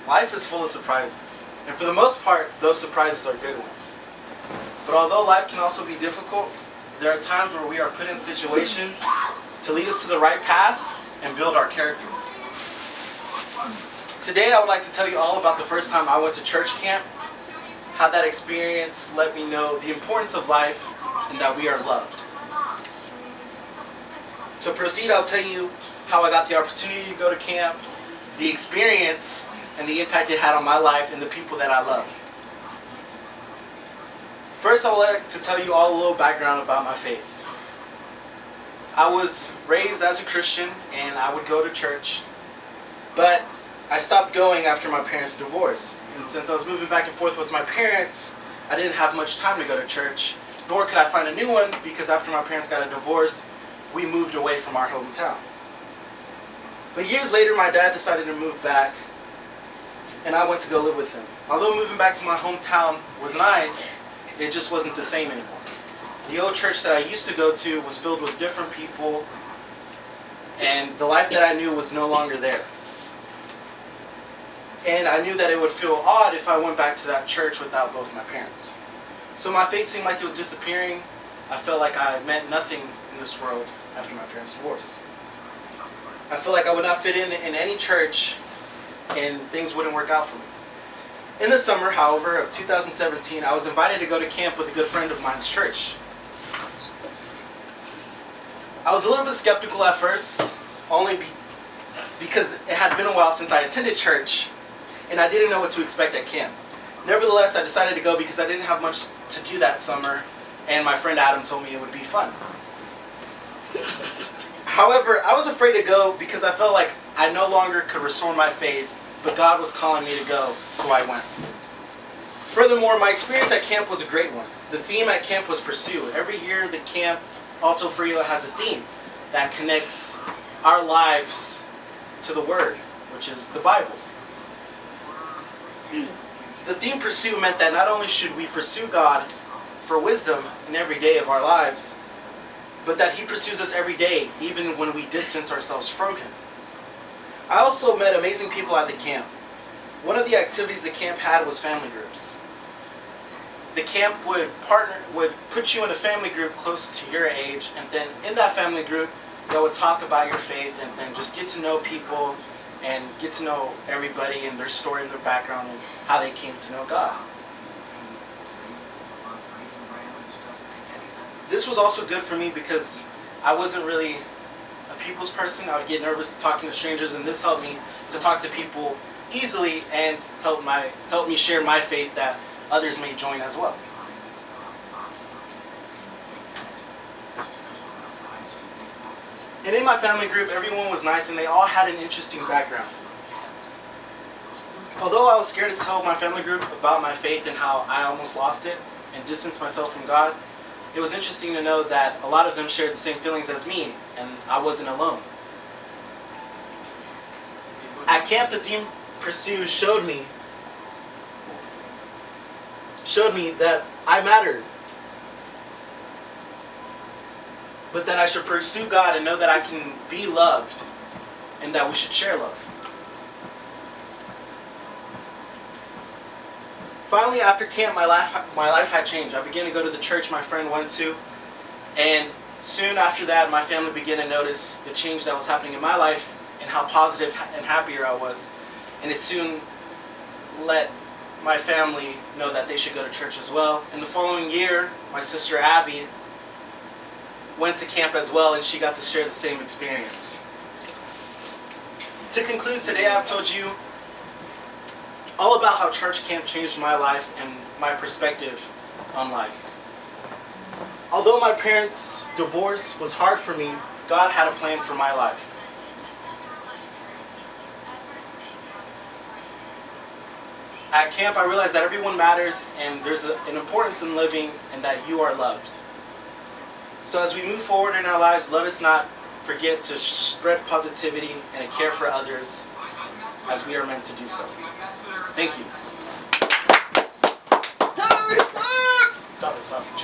Life is full of surprises, and for the most part, those surprises are good ones. But although life can also be difficult, there are times where we are put in situations to lead us to the right path and build our character. Today I would like to tell you all about the first time I went to church camp, how that experience let me know the importance of life and that we are loved. To proceed, I'll tell you how I got the opportunity to go to camp, the experience, and the impact it had on my life and the people that I love. First, I would like to tell you all a little background about my faith. I was raised as a Christian and I would go to church, but I stopped going after my parents' divorce. And since I was moving back and forth with my parents, I didn't have much time to go to church, nor could I find a new one because after my parents got a divorce, we moved away from our hometown. But years later, my dad decided to move back, and I went to go live with him. Although moving back to my hometown was nice, it just wasn't the same anymore. The old church that I used to go to was filled with different people, and the life that I knew was no longer there. And I knew that it would feel odd if I went back to that church without both my parents. So my faith seemed like it was disappearing. I felt like I meant nothing in this world after my parents' divorce. I felt like I would not fit in any church and things wouldn't work out for me. In the summer, however, of 2017, I was invited to go to camp with a good friend of mine's church. I was a little bit skeptical at first, only because it had been a while since I attended church, and I didn't know what to expect at camp. Nevertheless, I decided to go because I didn't have much to do that summer, and my friend Adam told me it would be fun. However, I was afraid to go because I felt like I no longer could restore my faith, but God was calling me to go, so I went. Furthermore, my experience at camp was a great one. The theme at camp was Pursue. Every year, the camp, Alto Frio, has a theme that connects our lives to the Word, which is the Bible. The theme Pursue meant that not only should we pursue God for wisdom in every day of our lives, but that He pursues us every day, even when we distance ourselves from Him. I also met amazing people at the camp. One of the activities the camp had was family groups. The camp would put you in a family group close to your age, and then in that family group, they would talk about your faith and just get to know people and get to know everybody and their story and their background and how they came to know God. This was also good for me because I wasn't really a people's person. I would get nervous talking to strangers, and this helped me to talk to people easily and help me share my faith that others may join as well. And in my family group, everyone was nice and they all had an interesting background. Although I was scared to tell my family group about my faith and how I almost lost it and distanced myself from God, it was interesting to know that a lot of them shared the same feelings as me, and I wasn't alone. At camp, the theme Pursue showed me that I mattered, but that I should pursue God and know that I can be loved, and that we should share love. Finally, after camp, my life had changed. I began to go to the church my friend went to, and soon after that, my family began to notice the change that was happening in my life and how positive and happier I was. And it soon let my family know that they should go to church as well. In the following year, my sister Abby went to camp as well, and she got to share the same experience. To conclude, today I've told you all about how church camp changed my life and my perspective on life. Although my parents' divorce was hard for me, God had a plan for my life. At camp, I realized that everyone matters and there's an importance in living and that you are loved. So as we move forward in our lives, let us not forget to spread positivity and care for others as we are meant to do so. Thank you. Stop it.